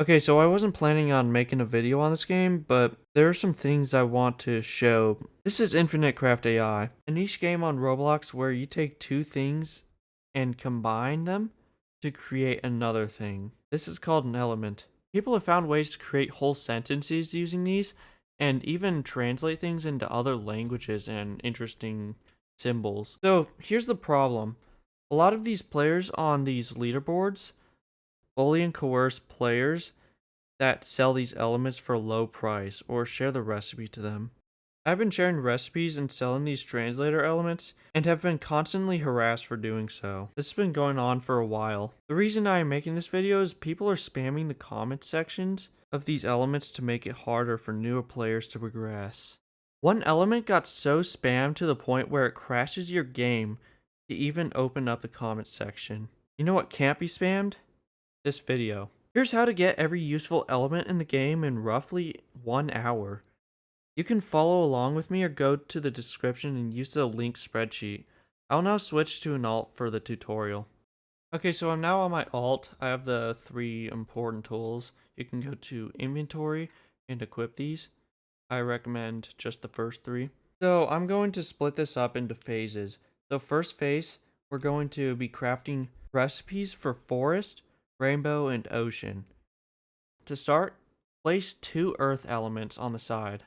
Okay, so I wasn't planning on making a video on this game, but there are some things I want to show. This is Infinite Craft AI, a niche game on Roblox where you take two things and combine them to create another thing. This is called an element. People have found ways to create whole sentences using these and even translate things into other languages and interesting symbols. So here's the problem. A lot of these players on these leaderboards bully and coerce players that sell these elements for a low price or share the recipe to them. I've been sharing recipes and selling these translator elements and have been constantly harassed for doing so. This has been going on for a while. The reason I am making this video is people are spamming the comment sections of these elements to make it harder for newer players to progress. One element got so spammed to the point where it crashes your game to even open up the comment section. You know what can't be spammed? This video. Here's how to get every useful element in the game in roughly 1 hour. You can follow along with me or go to the description and use the link spreadsheet. I'll now switch to an alt for the tutorial. Okay, so I'm now on my alt. I have the 3 important tools. You can go to inventory and equip these. I recommend just the first 3. So I'm going to split this up into phases. So first phase, we're going to be crafting recipes for forest, rainbow, and ocean. To start, place 2 earth elements on the side.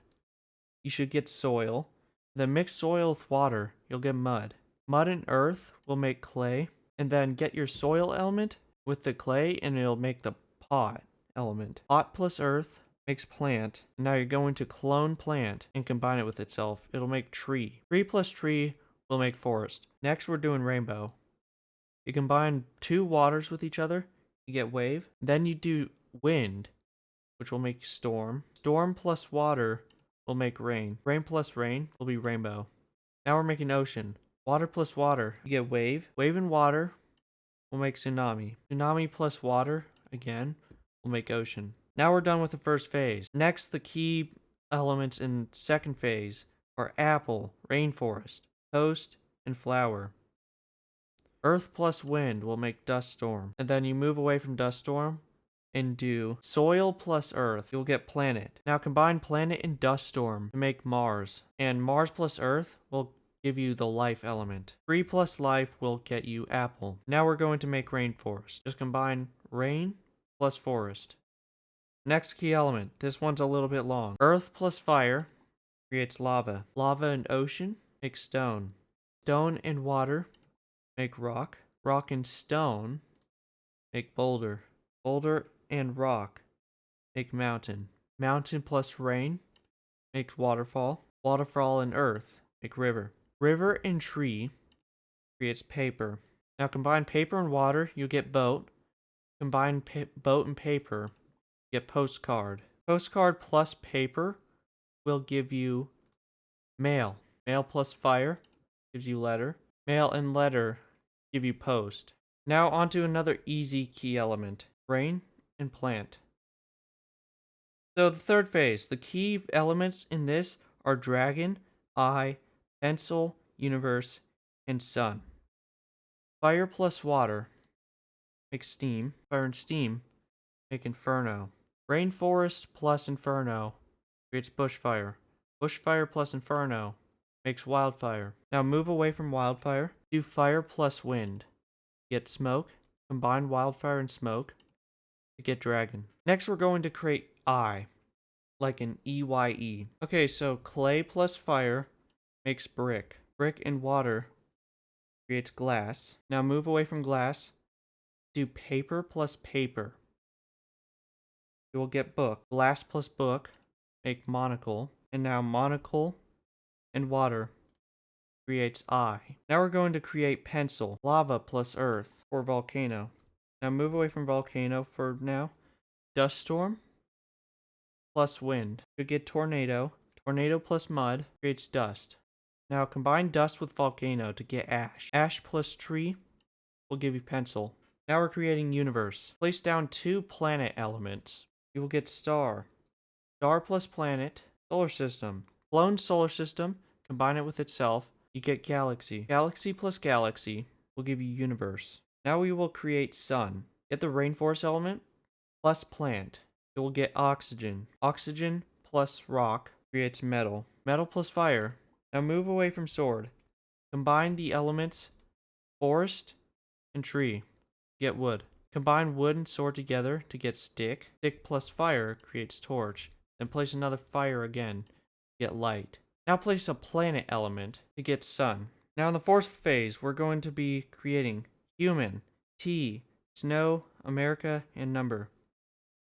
You should get soil. Then mix soil with water, you'll get mud. Mud and earth will make clay. And then get your soil element with the clay and it'll make the pot element. Pot plus earth makes plant. Now you're going to clone plant and combine it with itself. It'll make tree. Tree plus tree will make forest. Next we're doing rainbow. You combine 2 waters with each other, you get wave. Then you do wind, which will make storm. Storm plus water will make rain. Rain plus rain will be rainbow. Now we're making ocean. Water plus water, you get wave. Wave and water will make tsunami. Tsunami plus water, again, will make ocean. Now we're done with the first phase. Next, the key elements in second phase are apple, rainforest, toast, and flower. Earth plus wind will make dust storm. And then you move away from dust storm and do soil plus earth, you'll get planet. Now combine planet and dust storm to make Mars. And Mars plus earth will give you the life element. Tree plus life will get you apple. Now we're going to make rainforest. Just combine rain plus forest. Next key element. This one's a little bit long. Earth plus fire creates lava. Lava and ocean make stone. Stone and water make rock. Rock and stone make boulder. Boulder and rock make mountain. Mountain plus rain makes waterfall. Waterfall and earth make river. River and tree creates paper. Now combine paper and water, you get boat. Combine boat and paper, you get postcard. Postcard plus paper will give you mail. Mail plus fire gives you letter. Mail and letter give you post. Now onto another easy key element. Rain and plant. So the third phase, the key elements in this are dragon, eye, pencil, universe, and sun. Fire plus water makes steam. Fire and steam make inferno. Rainforest plus inferno creates bushfire. Bushfire plus inferno makes wildfire. Now move away from wildfire. Do fire plus wind. Get smoke. Combine wildfire and smoke to get dragon. Next we're going to create eye, like an EYE. Okay, so clay plus fire makes brick. Brick and water creates glass. Now move away from glass. Do paper plus paper. You will get book. Glass plus book make monocle. And now monocle and water creates eye. Now we're going to create pencil. Lava plus earth for volcano. Now move away from volcano for now. Dust storm plus wind. You get tornado. Tornado plus mud creates dust. Now combine dust with volcano to get ash. Ash plus tree will give you pencil. Now we're creating universe. Place down 2 planet elements. You will get star. Star plus planet. Solar system. Clone solar system. Combine it with itself. You get galaxy. Galaxy plus galaxy will give you universe. Now we will create sun. Get the rainforest element. plus plant. You will get oxygen. Oxygen plus rock creates metal. Metal plus fire. Now move away from sword. Combine the elements forest and tree. Get wood. Combine wood and sword together to get stick. Stick plus fire creates torch. Then place another fire again. Get light. Now place a planet element to get sun. Now in the fourth phase, we're going to be creating human, tea, snow, America, and number.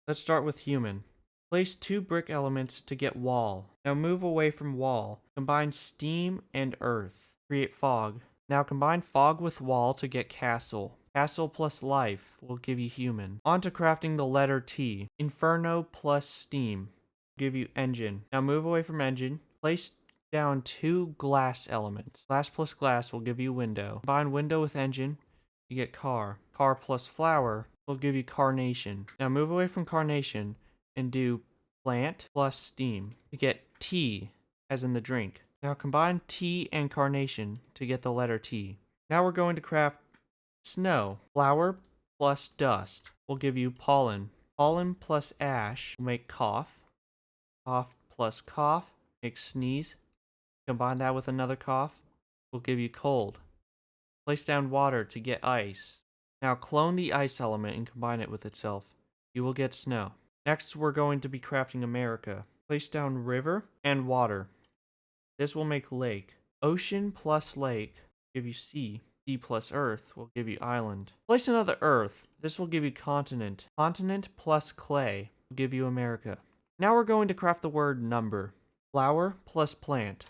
Let's start with human. Place 2 brick elements to get wall. Now move away from wall. Combine steam and earth. Create fog. Now combine fog with wall to get castle. Castle plus life will give you human. On to crafting the letter T. Inferno plus steam will give you engine. Now move away from engine. Place down 2 glass elements. Glass plus glass will give you window. Combine window with engine. You get car. Car plus flower will give you carnation. Now move away from carnation and do plant plus steam to get tea, as in the drink. Now combine tea and carnation to get the letter T. Now we're going to craft snow. Flower plus dust will give you pollen. Pollen plus ash will make cough. Cough plus cough makes sneeze. Combine that with another cough will give you cold. Place down water to get ice. Now clone the ice element and combine it with itself. You will get snow. Next, we're going to be crafting America. Place down river and water. This will make lake. Ocean plus lake will give you sea. Sea plus earth will give you island. Place another earth. This will give you continent. Continent plus clay will give you America. Now we're going to craft the word number. Flower plus plant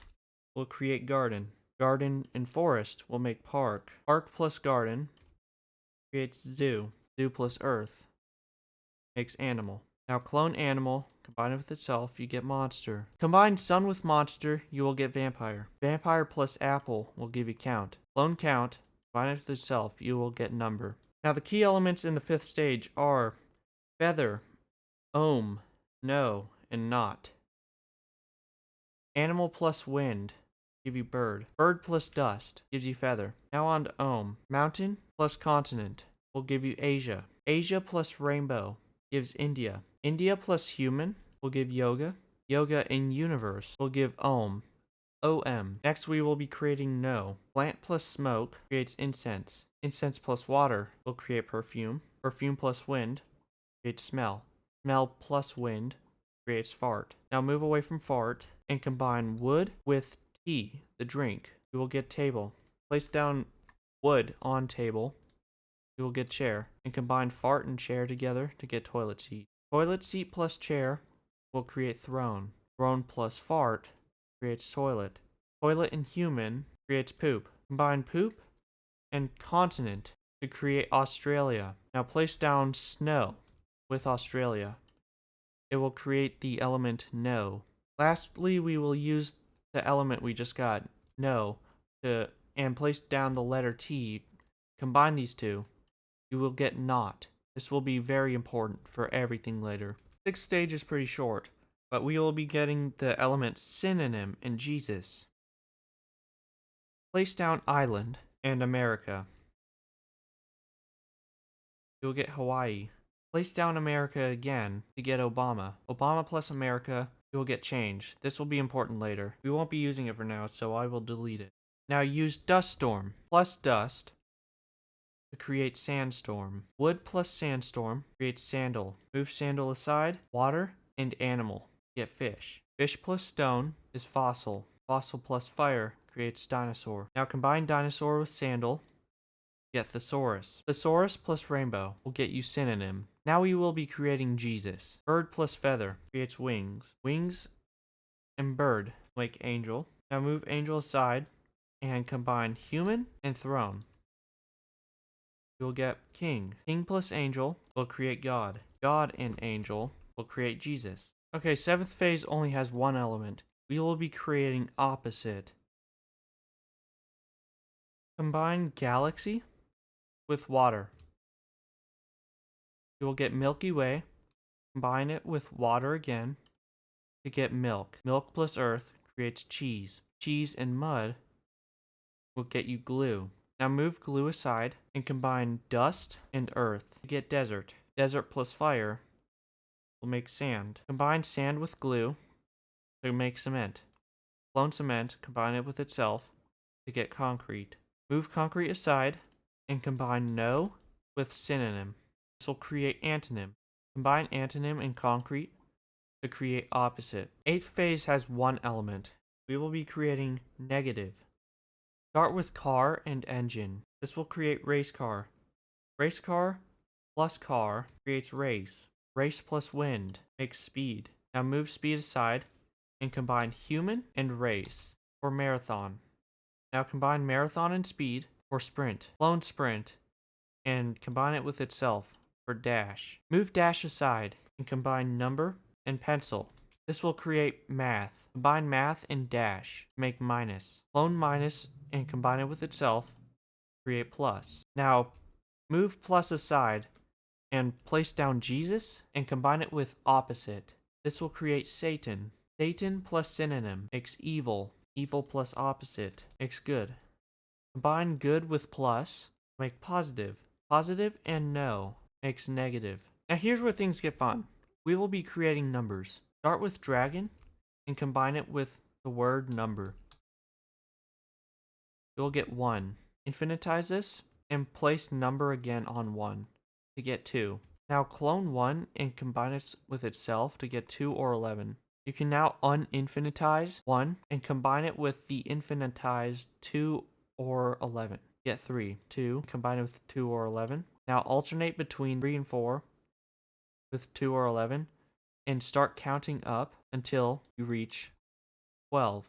will create garden. Garden and forest will make park. Park plus garden creates zoo. Zoo plus earth makes animal. Now clone animal, combine it with itself, you get monster. Combine sun with monster, you will get vampire. Vampire plus apple will give you count. Clone count, combine it with itself, you will get number. Now the key elements in the 5th stage are feather, ohm, no, and not. Animal plus wind give you bird. Bird plus dust gives you feather. Now on to ohm. Mountain plus continent will give you Asia. Asia plus rainbow gives India. India plus human will give yoga. Yoga in universe will give ohm. OM. Next we will be creating no. Plant plus smoke creates incense. Incense plus water will create perfume. Perfume plus wind creates smell. Smell plus wind creates fart. Now move away from fart and combine wood with tea, the drink. You will get table. Place down wood on table. You will get chair. And combine fart and chair together to get toilet seat. Toilet seat plus chair will create throne. Throne plus fart creates toilet. Toilet and human creates poop. Combine poop and continent to create Australia. Now place down snow with Australia. It will create the element no. Lastly, we will use the element we just got, no, and place down the letter T. Combine these two. You will get not. This will be very important for everything later. 6th stage is pretty short, but we will be getting the elements synonym and Jesus. Place down island and America. You'll get Hawaii. Place down America again to get Obama. Obama plus America, you will get change. This will be important later. We won't be using it for now, so I will delete it. Now use dust storm plus dust to create sandstorm. Wood plus sandstorm creates sandal. Move sandal aside. Water and animal. Get fish. Fish plus stone is fossil. Fossil plus fire creates dinosaur. Now combine dinosaur with sandal. Get thesaurus. Thesaurus plus rainbow will get you synonym. Now we will be creating Jesus. Bird plus feather creates wings. Wings and bird make angel. Now move angel aside and combine human and throne. You will get king. King plus angel will create God. God and angel will create Jesus. Okay, 7th phase only has one element. We will be creating opposite. Combine galaxy with water. You will get Milky Way. Combine it with water again to get milk. Milk plus earth creates cheese. Cheese and mud will get you glue. Now move glue aside and combine dust and earth to get desert. Desert plus fire will make sand. Combine sand with glue to make cement. Clone cement, combine it with itself to get concrete. Move concrete aside and combine no with synonym. This will create antonym. Combine antonym and concrete to create opposite. Eighth phase has one element. We will be creating negative. Start with car and engine. This will create race car. Race car plus car creates race. Race plus wind makes speed. Now move speed aside and combine human and race for marathon. Now combine marathon and speed for sprint. Clone sprint and combine it with itself for dash. Move dash aside and combine number and pencil. This will create math. Combine math and dash to make minus. Clone minus and combine it with itself, create plus. Now move plus aside and place down Jesus and combine it with opposite. This will create Satan. Satan plus synonym makes evil. Evil plus opposite makes good. Combine good with plus, make positive. Positive and no makes negative. Now here's where things get fun. We will be creating numbers. Start with dragon and combine it with the word number. You'll get 1. Infinitize this and place number again on 1 to get 2. Now clone 1 and combine it with itself to get 2 or 11. You can now uninfinitize 1 and combine it with the infinitized 2 or 11. Get 3. 2, combine it with 2 or 11. Now alternate between 3 and 4 with 2 or 11 and start counting up until you reach 12.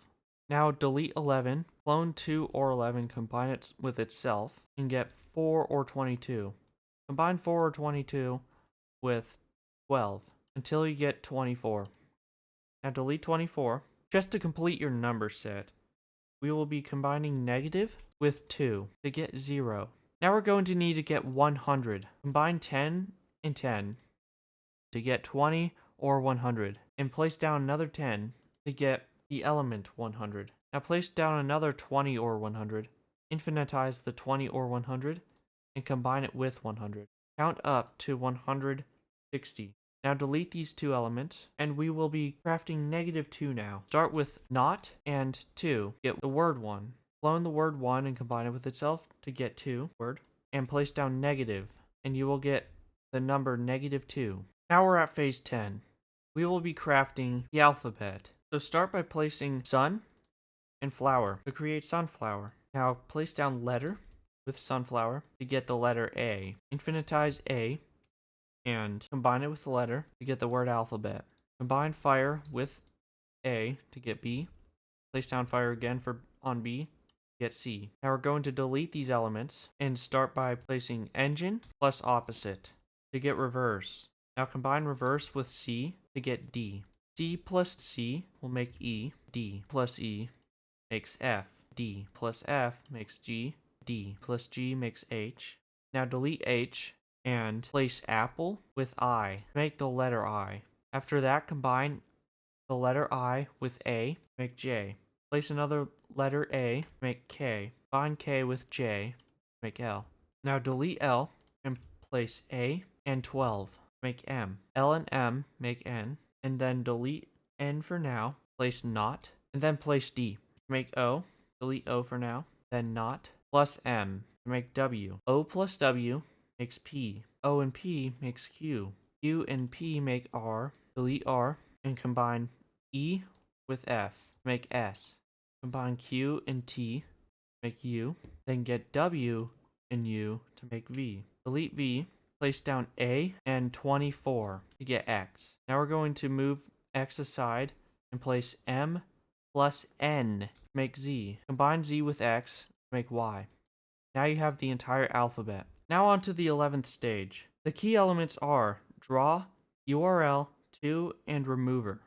Now delete 11, clone 2 or 11, combine it with itself, and get 4 or 22. Combine 4 or 22 with 12 until you get 24. Now delete 24. Just to complete your number set, we will be combining negative with 2 to get 0. Now we're going to need to get 100. Combine 10 and 10 to get 20 or 100, and place down another 10 to get the element 100. Now place down another 20 or 100, infinitize the 20 or 100, and combine it with 100. Count up to 160. Now delete these two elements, and we will be crafting -2 now. Start with not and 2. Get the word 1. Clone the word 1 and combine it with itself to get 2 word, and place down negative, and you will get the number -2. Now we're at phase 10. We will be crafting the alphabet. So start by placing sun and flower to create sunflower. Now place down letter with sunflower to get the letter A. Infinitize A and combine it with the letter to get the word alphabet. Combine fire with A to get B. Place down fire again on B to get C. Now we're going to delete these elements and start by placing engine plus opposite to get reverse. Now combine reverse with C to get D. C plus C will make E. D plus E makes F. D plus F makes G. D plus G makes H. Now delete H and place apple with I to make the letter I. After that, combine the letter I with A, make J. Place another letter A, make K. Combine K with J, make L. Now delete L and place A and 12. Make M. L and M make N, and then delete N for now, place not, and then place D. Make O, delete O for now, then not, plus M, make W. O plus W makes P. O and P makes Q. Q and P make R, delete R, and combine E with F, make S. Combine Q and T, make U, then get W and U to make V. Delete V, place down A and 24 to get X. Now we're going to move X aside and place M plus N to make Z. Combine Z with X to make Y. Now you have the entire alphabet. Now on to the 11th stage. The key elements are draw, URL, to, and remover.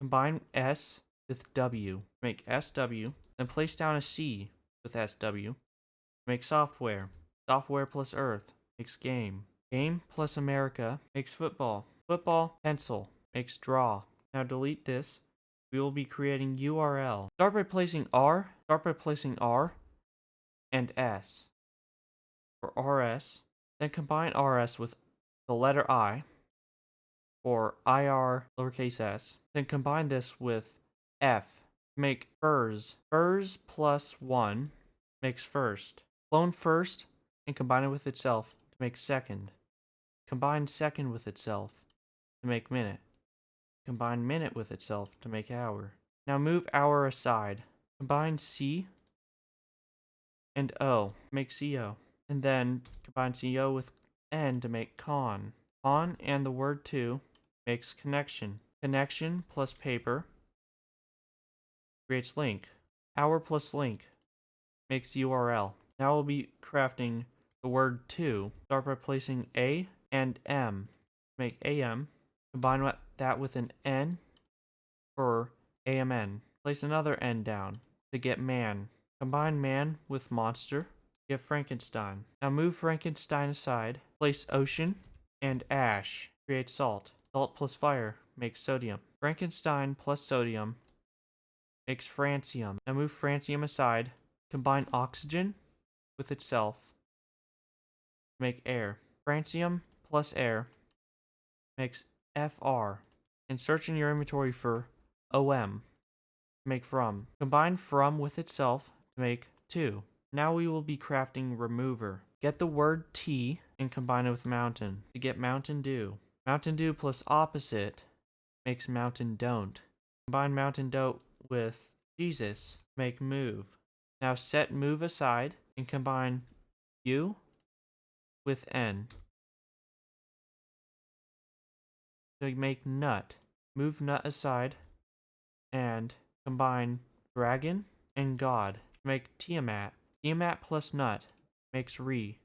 Combine S with W, make SW, then place down a C with SW, make software. Software plus Earth makes game. Game plus America makes football. Football, pencil, makes draw. Now delete this. We will be creating URL. Start by placing R and S for RS. Then combine RS with the letter I or IR lowercase s. Then combine this with F to make furs. Furs plus 1 makes first. Clone first and combine it with itself to make second. Combine second with itself to make minute. Combine minute with itself to make hour. Now move hour aside. Combine C and O, make CO. And then combine CO with N to make con. Con and the word to makes connection. Connection plus paper creates link. Hour plus link makes URL. Now we'll be crafting the word to. Start by placing A and M. Make AM. Combine that with an N for AMN. Place another N down to get man. Combine man with monster. Get Frankenstein. Now move Frankenstein aside. Place ocean and ash. Create salt. Salt plus fire makes sodium. Frankenstein plus sodium makes francium. Now move francium aside. Combine oxygen with itself. Make air. Francium plus air makes FR. And search in your inventory for OM. Make from. Combine from with itself to make to. Now we will be crafting remover. Get the word T and combine it with mountain to get Mountain Dew. Mountain Dew plus opposite makes mountain don't. Combine mountain don't with Jesus, make move. Now set move aside and combine U with N to make nut. Move nut aside and combine dragon and God to make Tiamat. Tiamat plus nut makes re.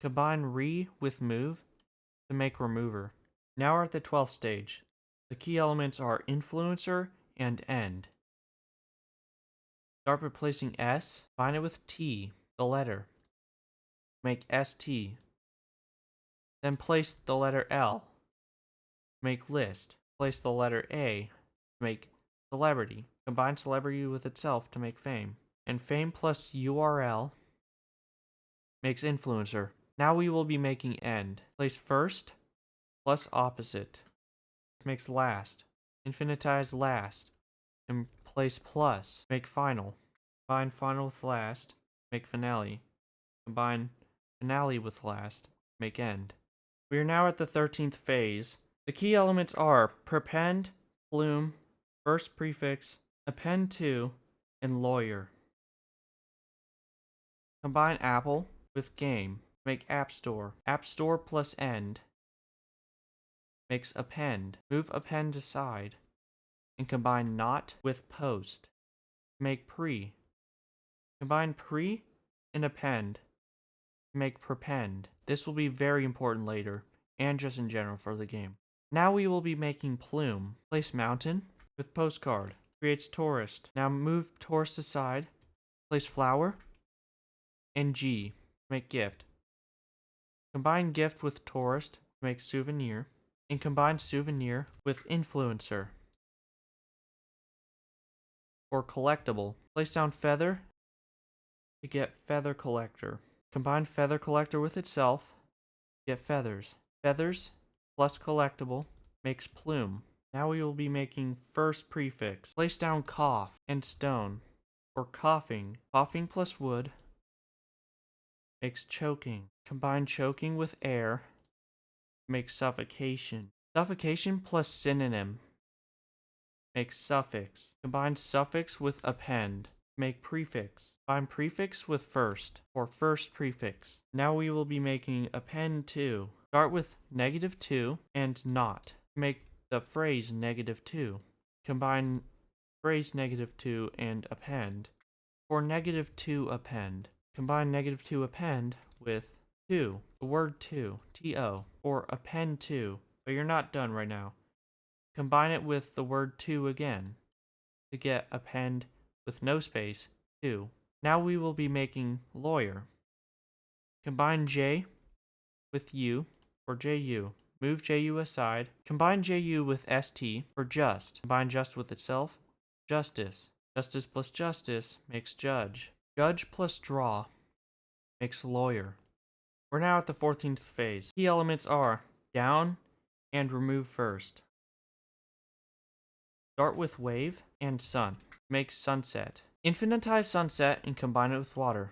Combine re with move to make remover. Now we're at the 12th stage. The key elements are influencer and end. Start by placing S, combine it with T, the letter. Make ST. Then place the letter L. Make list. Place the letter A. Make celebrity. Combine celebrity with itself to make fame. And fame plus URL makes influencer. Now we will be making end. Place first plus opposite. This makes last. Infinitize last. And place plus. Make final. Combine final with last. Make finale. Combine finale with last. Make end. We are now at the 13th phase. The key elements are Prepend, Plume, first prefix, AppendTo, and lawyer. Combine Apple with game. Make App Store. App Store plus end makes append. Move append aside and combine not with post. Make pre. Combine pre and append. Make prepend. This will be very important later and just in general for the game. Now we will be making plume. Place mountain with postcard. Creates tourist. Now move tourist aside. Place flower and G. Make gift. Combine gift with tourist. Make souvenir. And combine souvenir with influencer. For collectible. Place down feather to get feather collector. Combine feather collector with itself. Get feathers. Feathers plus collectible makes plume. Now we will be making first prefix. Place down cough and stone. For coughing. Coughing plus wood makes choking. Combine choking with air makes suffocation. Suffocation plus synonym makes suffix. Combine suffix with append. Make prefix. Combine prefix with first, or first prefix. Now we will be making AppendTo. Start with -2 and not. Make the phrase -2. Combine phrase -2 and append. For -2 append. Combine -2 append with to, the word to, T-O, or AppendTo, but you're not done right now. Combine it with the word to again to get append with no space, to. Now we will be making lawyer. Combine J with U, or JU. Move JU aside. Combine JU with ST for just. Combine just with itself. Justice. Justice plus justice makes judge. Judge plus draw makes lawyer. We're now at the 14th phase. Key elements are down and remove first. Start with wave and sun. Make sunset. Infinitize sunset and combine it with water.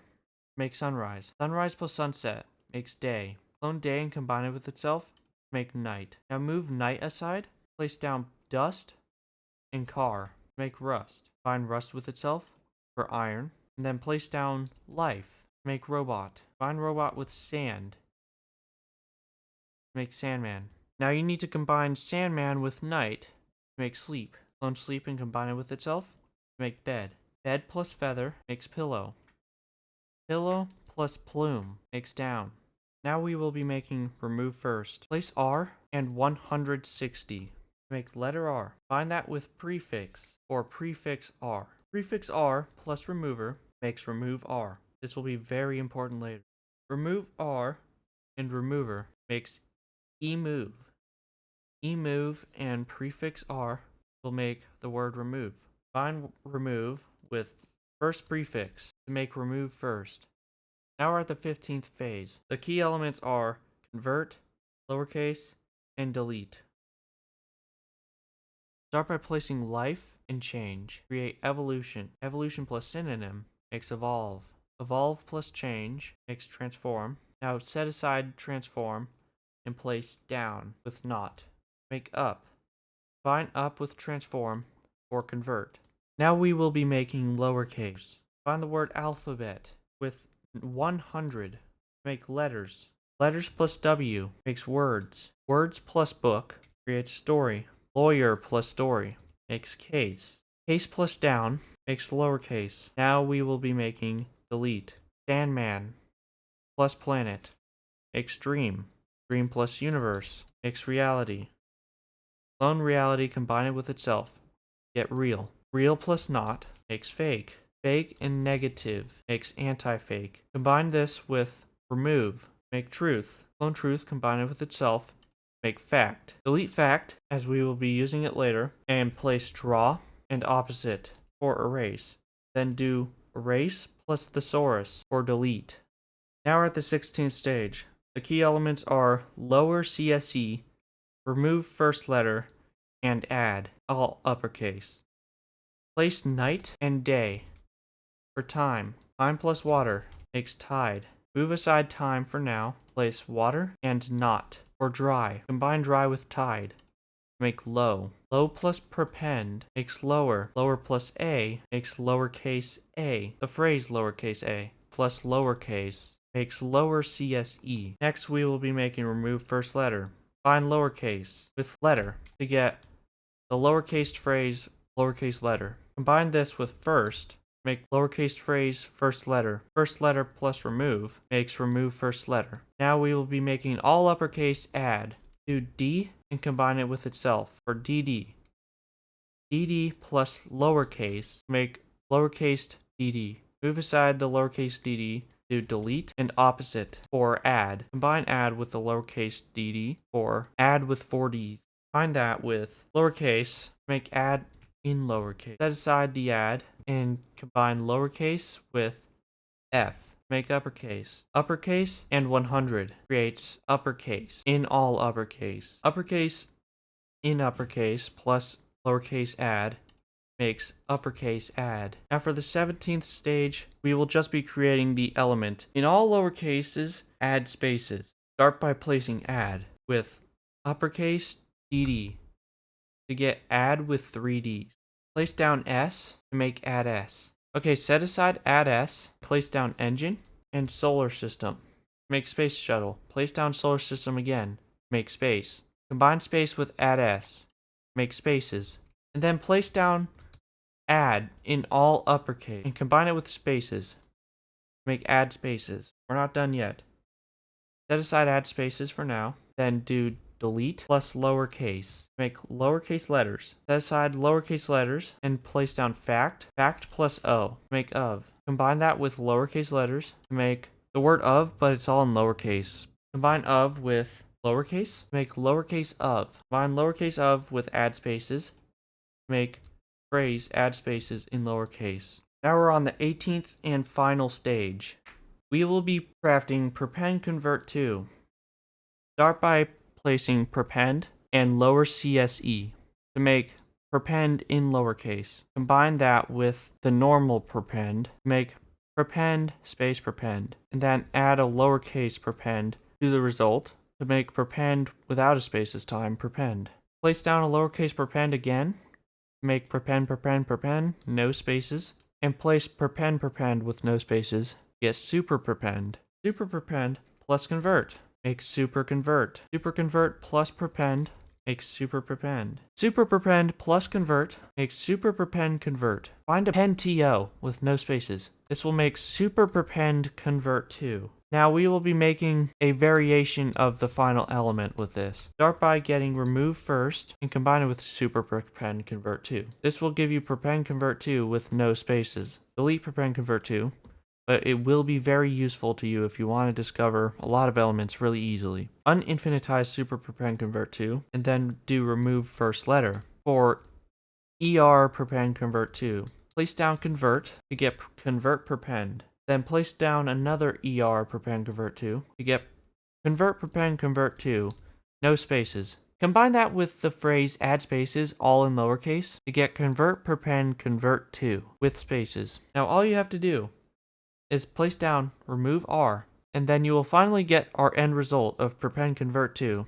Make sunrise. Sunrise plus sunset makes day. Clone day and combine it with itself. Make night. Now move night aside. Place down dust and car. Make rust. Combine rust with itself for iron. And then place down life. Make robot. Combine robot with sand. Make sandman. Now you need to combine sandman with night. Make sleep. Clone sleep and combine it with itself. Make bed. Bed plus feather makes pillow. Pillow plus plume makes down. Now we will be making remove first. Place R and 160. Make letter R. Find that with prefix or prefix R. Prefix R plus remover makes remove R. This will be very important later. Remove R and remover makes emove. Emove and prefix R will make the word remove. Find remove with first prefix to make remove first. Now we're at the 15th phase. The key elements are convert, lowercase, and delete. Start by placing life and change. Create evolution. Evolution plus synonym makes evolve. Evolve plus change makes transform. Now set aside transform and place down with not. Make up. Find up with transform or convert. Now we will be making lowercase. Find the word alphabet with 100. Make letters. Letters plus W makes words. Words plus book creates story. Lawyer plus story makes case. Case plus down makes lowercase. Now we will be making delete. Sandman plus planet makes dream. Dream plus universe makes reality. Clone reality, combine it with itself. Get real. Real plus not makes fake. Fake and negative makes anti-fake. Combine this with remove. Make truth. Clone truth, combine it with itself. Make fact. Delete fact, as we will be using it later. And place draw and opposite for erase. Then do erase plus thesaurus for delete. Now we're at the 16th stage. The key elements are lowercse, remove first letter, and add, all uppercase. Place night and day. For time, time plus water makes tide. Move aside time for now. Place water and not. For dry, combine dry with tide. Make low. Low plus prepend makes lower. Lower plus a makes lowercase a. The phrase lowercase a plus lowercase makes lowercse. Next we will be making remove first letter. Find lowercase with letter to get the lowercase phrase lowercase letter. Combine this with first. Make lowercase phrase first letter. First letter plus remove makes remove first letter. Now we will be making all uppercase add. Do D and combine it with itself for DD. DD plus lowercase make lowercase DD. Move aside the lowercase DD. Do delete and opposite for add. Combine add with the lowercase DD for add with 4Ds. Find that with lowercase, make add in lowercase. Set aside the add and combine lowercase with F. Make uppercase. Uppercase and 100 creates uppercase in all uppercase. Uppercase in uppercase plus lowercase add makes uppercase add. Now for the 17th stage, we will just be creating the element. In all lowercases, add spaces. Start by placing add with uppercase DD to get add with 3Ds. Place down S to make add S. Okay, set aside add S, place down engine and solar system. Make space shuttle. Place down solar system again. Make space. Combine space with add S. Make spaces. And then place down add in all uppercase and combine it with spaces. Make add spaces. We're not done yet. Set aside add spaces for now. Then do delete plus lowercase. Make lowercase letters. Set aside lowercase letters and place down fact. Fact plus O. Make of. Combine that with lowercase letters to make the word of, but it's all in lowercase. Combine of with lowercase. Make lowercase of. Combine lowercase of with add spaces. Make phrase add spaces in lowercase. Now we're on the 18th and final stage. We will be crafting Prepend convert to. Start by placing prepend and lowercse to make Prepend in lowercase. Combine that with the normal Prepend to make Prepend space Prepend, and then add a lowercase Prepend to the result to make Prepend without a space this time Prepend. Place down a lowercase Prepend again, make Prepend, no spaces, and place Prepend with no spaces. Get super Prepend. Super Prepend plus convert makes super convert. Super convert plus Prepend makes super Prepend. Super Prepend plus convert makes super Prepend convert. Find AppendTo with no spaces. This will make super Prepend convert 2. Now we will be making a variation of the final element with this. Start by getting remove first and combine it with super Prepend convert 2. This will give you Prepend convert 2 with no spaces. Delete Prepend convert 2. But it will be very useful to you if you want to discover a lot of elements really easily. Uninfinitize super Prepend convert 2, and then do remove first letter. For Prepend convert 2, place down convert to get convert Prepend. Then place down another Prepend convert 2 to get convert Prepend convert 2, no spaces. Combine that with the phrase add spaces, all in lowercase, to get convert Prepend convert 2 with spaces. Now all you have to do is place down remove R, and then you will finally get our end result of Prepend convert 2.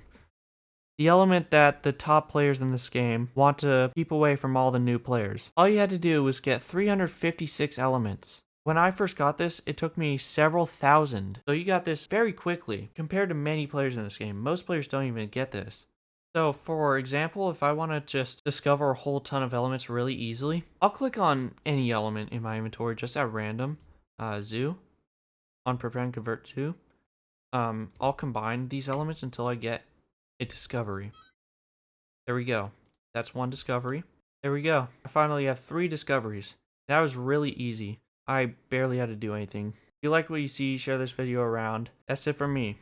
The element that the top players in this game want to keep away from all the new players. All you had to do was get 356 elements. When I first got this, it took me several thousand. So you got this very quickly compared to many players in this game. Most players don't even get this. So for example, if I want to just discover a whole ton of elements really easily, I'll click on any element in my inventory just at random. Zoo on Prepend convert 2. I'll combine these elements until I get a discovery. There we go. That's one discovery. There we go. I finally have 3 discoveries. That was really easy. I barely had to do anything. If you like what you see, share this video around. That's it from me.